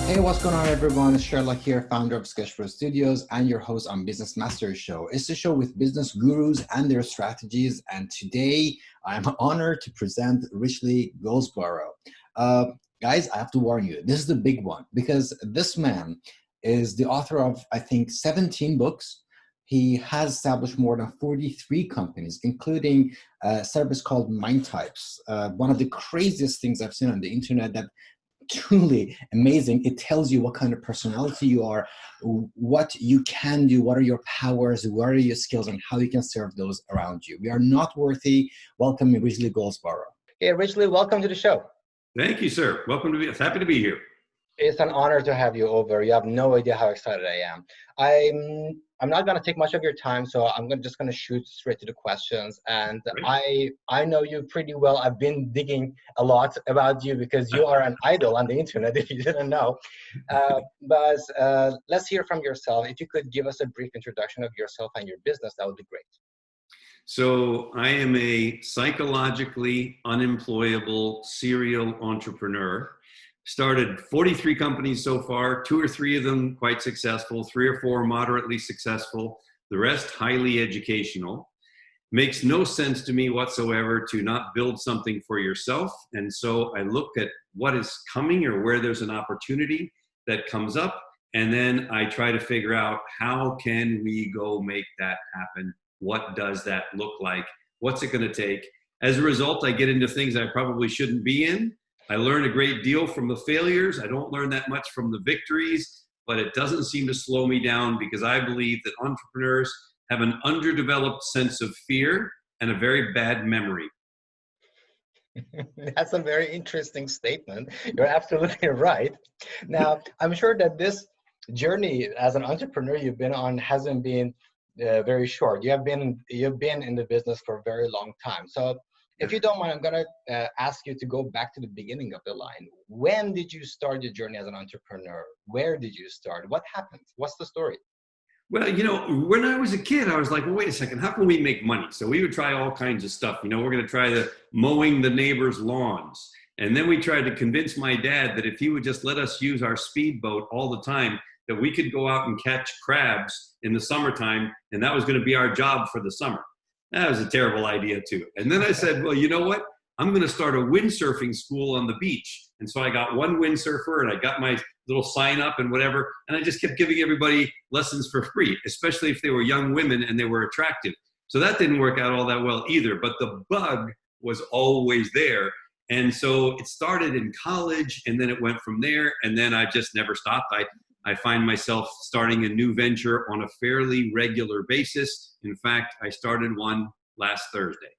Hey, what's going on, everyone? It's Sherlock here, founder of Sketchbro Studios and your host on Business Masters Show. It's a show with business gurus and their strategies. And today, I'm honored to present Ridgelys Goldsborough. Guys, I have to warn you, this is the big one because this man is the author of, I think, 17 books. He has established more than 43 companies, including a service called Mind Types. One of the craziest things I've seen on the internet that truly amazing. It tells you what kind of personality you are, what you can do, what are your powers, what are your skills, and how you can serve those around you. We are not worthy. Welcome, Ridgelys Goldsborough. Hey, Ridgelys, welcome to the show. Thank you, sir. Welcome to be. Happy to be here. It's an honor to have you over. You have no idea how excited I am. I'm not going to take much of your time, so I'm just going to shoot straight to the questions. And great. I know you pretty well. I've been digging a lot about you because you are an idol on the internet, if you didn't know. But let's hear from yourself. If you could give us a brief introduction of yourself and your business, that would be great. So I am a psychologically unemployable serial entrepreneur. Started 43 companies so far, 2 or 3 of them quite successful, 3 or 4 moderately successful, the rest highly educational. Makes no sense to me whatsoever to not build something for yourself. And so I look at what is coming or where there's an opportunity that comes up. And then I try to figure out how can we go make that happen? What does that look like? What's it going to take? As a result, I get into things I probably shouldn't be in. I learn a great deal from the failures. I don't learn that much from the victories, but it doesn't seem to slow me down because I believe that entrepreneurs have an underdeveloped sense of fear and a very bad memory. That's a very interesting statement. You're absolutely right. Now, I'm sure that this journey as an entrepreneur you've been on hasn't been very short. You've been in the business for a very long time. So if you don't mind, I'm going to ask you to go back to the beginning of the line. When did you start your journey as an entrepreneur? Where did you start? What happened? What's the story? Well, when I was a kid, I was like, well, wait a second, how can we make money? So we would try all kinds of stuff. We're going to try the mowing the neighbors' lawns. And then we tried to convince my dad that if he would just let us use our speedboat all the time, that we could go out and catch crabs in the summertime, and that was going to be our job for the summer. That was a terrible idea too. And then I said, well, you know what? I'm going to start a windsurfing school on the beach. And so I got one windsurfer and I got my little sign up and whatever. And I just kept giving everybody lessons for free, especially if they were young women and they were attractive. So that didn't work out all that well either, but the bug was always there. And so it started in college and then it went from there. And then I just never stopped. I find myself starting a new venture on a fairly regular basis. In fact, I started one last Thursday.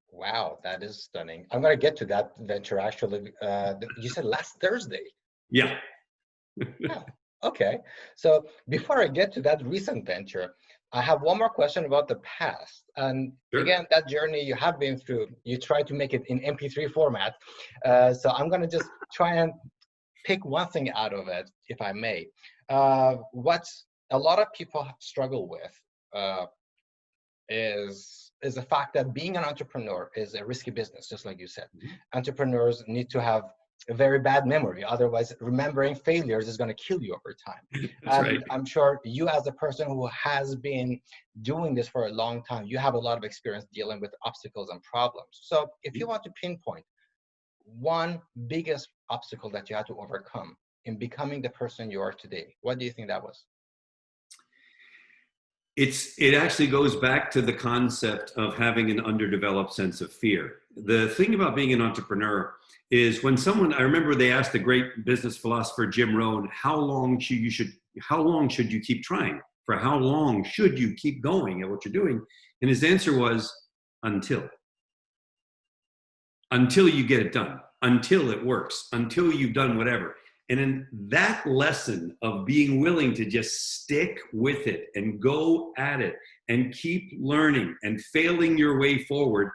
Wow, that is stunning. I'm going to get to that venture actually. You said last Thursday? Yeah. Oh, okay. So before I get to that recent venture, I have one more question about the past. And sure. Again, that journey you have been through, you try to make it in MP3 format. So I'm going to just try and pick one thing out of it, if I may. What a lot of people struggle with is the fact that being an entrepreneur is a risky business, just like you said. Mm-hmm. Entrepreneurs need to have a very bad memory. Otherwise, remembering failures is going to kill you over time. That's right. I'm sure you, as a person who has been doing this for a long time, you have a lot of experience dealing with obstacles and problems. So if you want to pinpoint one biggest obstacle that you had to overcome in becoming the person you are today, what do you think that was? It actually goes back to the concept of having an underdeveloped sense of fear. The thing about being an entrepreneur is when I remember they asked the great business philosopher Jim Rohn, how long should you keep trying? For how long should you keep going at what you're doing? And his answer was until you get it done, until it works, until you've done whatever. And in that lesson of being willing to just stick with it and go at it and keep learning and failing your way forward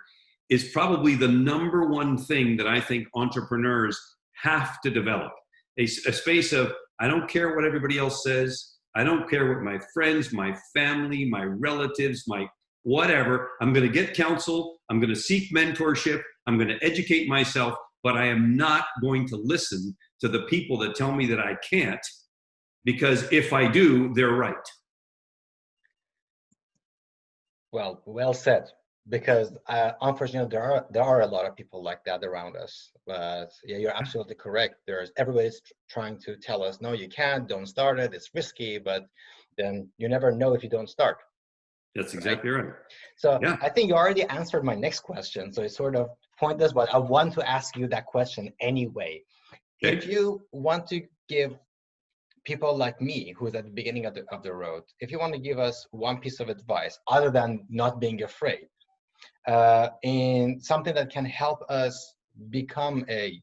is probably the number one thing that I think entrepreneurs have to develop. A space of, I don't care what everybody else says. I don't care what my friends, my family, my relatives, my whatever. I'm going to get counsel. I'm going to seek mentorship. I'm going to educate myself, but I am not going to listen to the people that tell me that I can't, because if I do, they're right. Well said. Because unfortunately, there are a lot of people like that around us. But yeah, you're absolutely correct. Everybody's trying to tell us, no, you can't, don't start it, it's risky. But then you never know if you don't start. That's exactly right. So yeah. I think you already answered my next question. So it's sort of pointless, but I want to ask you that question anyway. Okay. If you want to give people like me, who's at the beginning of the road, if you want to give us one piece of advice, other than not being afraid, in something that can help us become an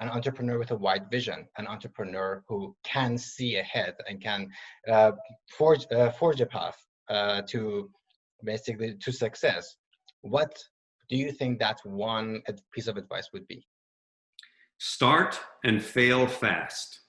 entrepreneur with a wide vision, an entrepreneur who can see ahead and can forge a path to basically to success, what do you think that one piece of advice would be? Start and fail fast.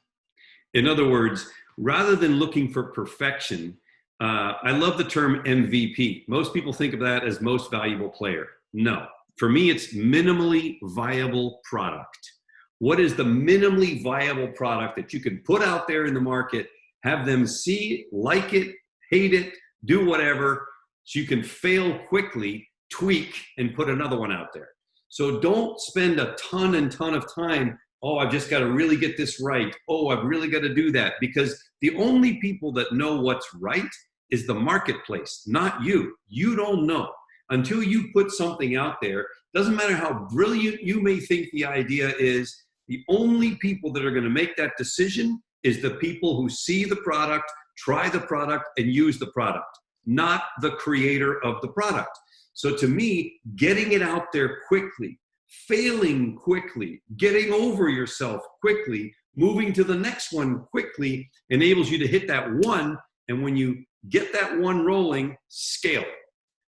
In other words, rather than looking for perfection, I love the term MVP. Most people think of that as most valuable player. No, for me, it's minimally viable product. What is the minimally viable product that you can put out there in the market, have them see, like it, hate it, do whatever, so you can fail quickly, tweak, and put another one out there. So don't spend a ton of time, oh, I've just got to really get this right. Oh, I've really got to do that. Because the only people that know what's right is the marketplace, not you. You don't know. Until you put something out there, doesn't matter how brilliant you may think the idea is, the only people that are going to make that decision is the people who see the product, try the product, and use the product, not the creator of the product. So to me, getting it out there quickly, failing quickly, getting over yourself quickly, moving to the next one quickly enables you to hit that one. And when you get that one rolling, scale.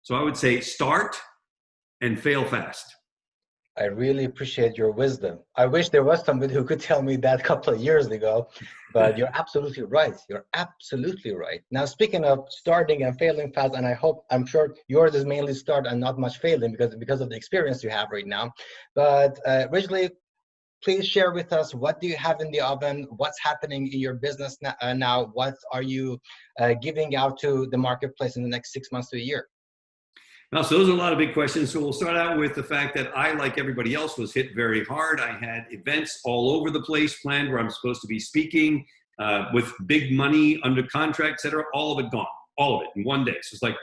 So I would say start and fail fast. I really appreciate your wisdom. I wish there was somebody who could tell me that a couple of years ago, but you're absolutely right. You're absolutely right. Now, speaking of starting and failing fast, and I'm sure yours is mainly start and not much failing because of the experience you have right now. But Ridgelys, please share with us, what do you have in the oven? What's happening in your business now? What are you giving out to the marketplace in the next 6 months to a year? Now, so those are a lot of big questions. So we'll start out with the fact that I, like everybody else, was hit very hard. I had events all over the place planned where I'm supposed to be speaking with big money under contract, et cetera. All of it gone, all of it in one day. So it's like,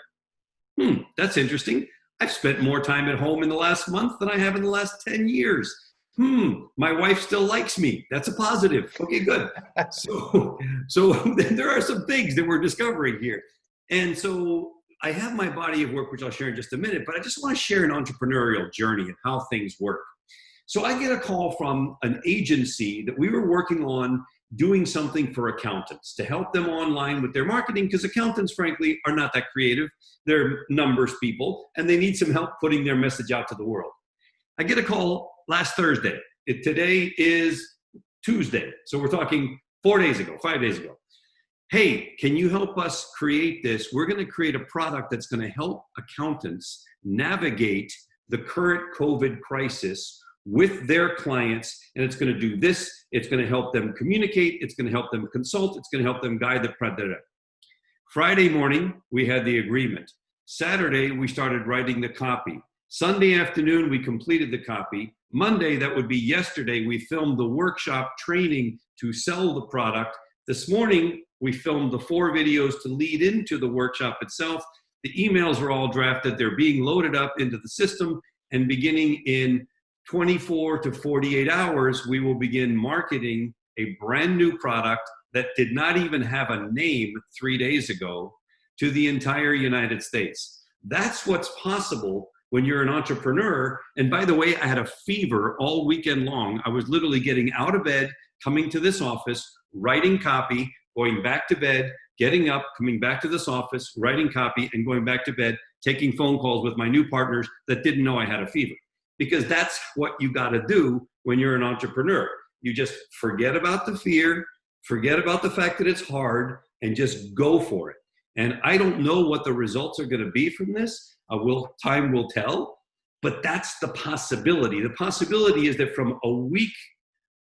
that's interesting. I've spent more time at home in the last month than I have in the last 10 years. My wife still likes me. That's a positive. Okay, good. So there are some things that we're discovering here. And so I have my body of work, which I'll share in just a minute, but I just want to share an entrepreneurial journey and how things work. So I get a call from an agency that we were working on doing something for accountants to help them online with their marketing, because accountants, frankly, are not that creative. They're numbers people, and they need some help putting their message out to the world. I get a call last Thursday. Today is Tuesday. So we're talking 5 days ago. Hey, can you help us create this? We're going to create a product that's going to help accountants navigate the current COVID crisis with their clients. And it's going to do this. It's going to help them communicate. It's going to help them consult. It's going to help them guide the product. Friday morning, we had the agreement. Saturday, we started writing the copy. Sunday afternoon, we completed the copy. Monday, that would be yesterday, we filmed the workshop training to sell the product. This morning, we filmed the 4 videos to lead into the workshop itself. The emails are all drafted. They're being loaded up into the system. And beginning in 24 to 48 hours, we will begin marketing a brand new product that did not even have a name 3 days ago to the entire United States. That's what's possible when you're an entrepreneur. And by the way, I had a fever all weekend long. I was literally getting out of bed, coming to this office, writing copy, going back to bed, getting up, coming back to this office, writing copy, and going back to bed, taking phone calls with my new partners that didn't know I had a fever. Because that's what you got to do when you're an entrepreneur. You just forget about the fear, forget about the fact that it's hard, and just go for it. And I don't know what the results are going to be from this. Time will tell, but that's the possibility. The possibility is that from a week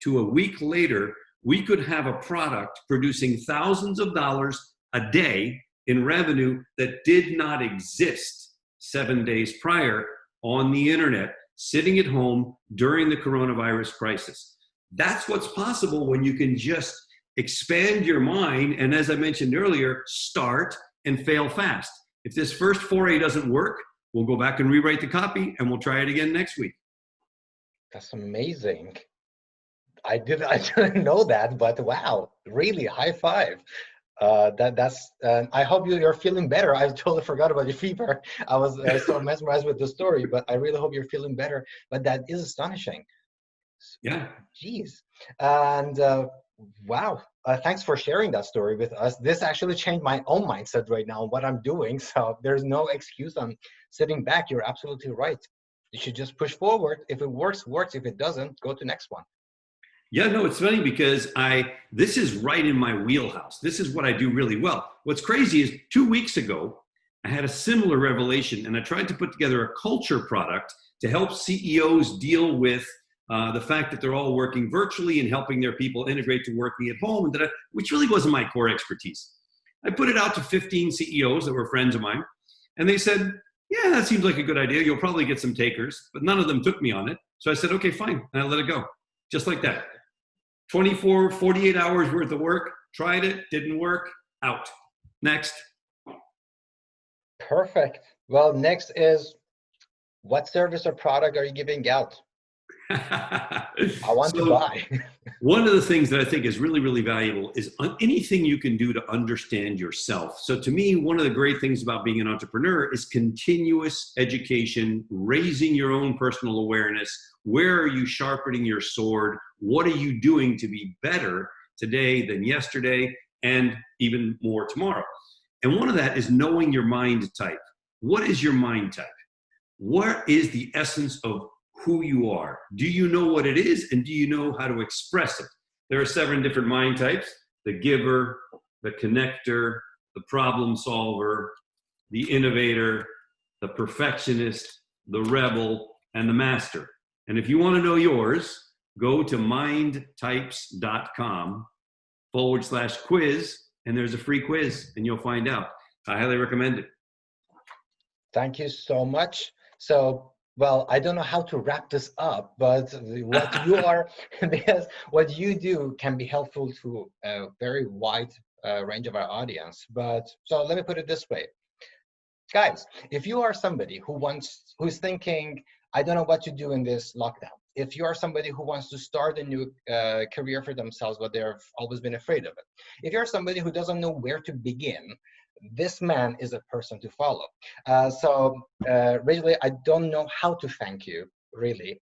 to a week later, we could have a product producing thousands of dollars a day in revenue that did not exist 7 days prior on the internet, sitting at home during the coronavirus crisis. That's what's possible when you can just expand your mind. And as I mentioned earlier, start and fail fast. If this first foray doesn't work, we'll go back and rewrite the copy and we'll try it again next week. That's amazing. I didn't know that, but wow, really, high five. I hope you're feeling better. I totally forgot about your fever. I was so mesmerized with the story, but I really hope you're feeling better. But that is astonishing. Yeah. Jeez. And wow, thanks for sharing that story with us. This actually changed my own mindset right now on what I'm doing. So there's no excuse on sitting back. You're absolutely right. You should just push forward. If it works, works. If it doesn't, go to the next one. Yeah, no, it's funny because this is right in my wheelhouse. This is what I do really well. What's crazy is 2 weeks ago, I had a similar revelation and I tried to put together a culture product to help CEOs deal with the fact that they're all working virtually and helping their people integrate to working at home, which really wasn't my core expertise. I put it out to 15 CEOs that were friends of mine, and they said, yeah, that seems like a good idea. You'll probably get some takers, but none of them took me on it. So I said, okay, fine. And I let it go. Just like that. 24, 48 hours worth of work, tried it, didn't work, out. Next. Perfect. Well, next is, what service or product are you giving out? I want to buy. One of the things that I think is really, really valuable is anything you can do to understand yourself. So to me, one of the great things about being an entrepreneur is continuous education, raising your own personal awareness. Where are you sharpening your sword? What are you doing to be better today than yesterday and even more tomorrow? And one of that is knowing your mind type. What is your mind type? What is the essence of who you are? Do you know what it is, and do you know how to express it? There are 7 different mind types: the giver, the connector, the problem solver, the innovator, the perfectionist, the rebel, and the master. And if you want to know yours, go to mindtypes.com/quiz, and there's a free quiz, and you'll find out. I highly recommend it. Thank you so much. So, well, I don't know how to wrap this up, but what you are, because what you do can be helpful to a very wide range of our audience. But so let me put it this way. Guys, if you are somebody who's thinking, I don't know what to do in this lockdown. If you are somebody who wants to start a new career for themselves, but they've always been afraid of it. If you're somebody who doesn't know where to begin, this man is a person to follow. Ridgelys, I don't know how to thank you, really.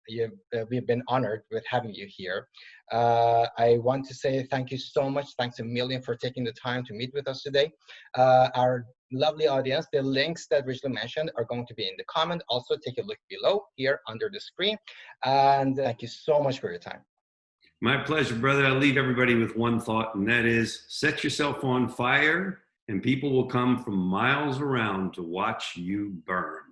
We've been honored with having you here. I want to say thank you so much. Thanks a million for taking the time to meet with us today. Our lovely audience, the links that Ridgelys mentioned are going to be in the comment. Also, take a look below here under the screen. And thank you so much for your time. My pleasure, brother. I'll leave everybody with one thought, and that is, set yourself on fire, and people will come from miles around to watch you burn.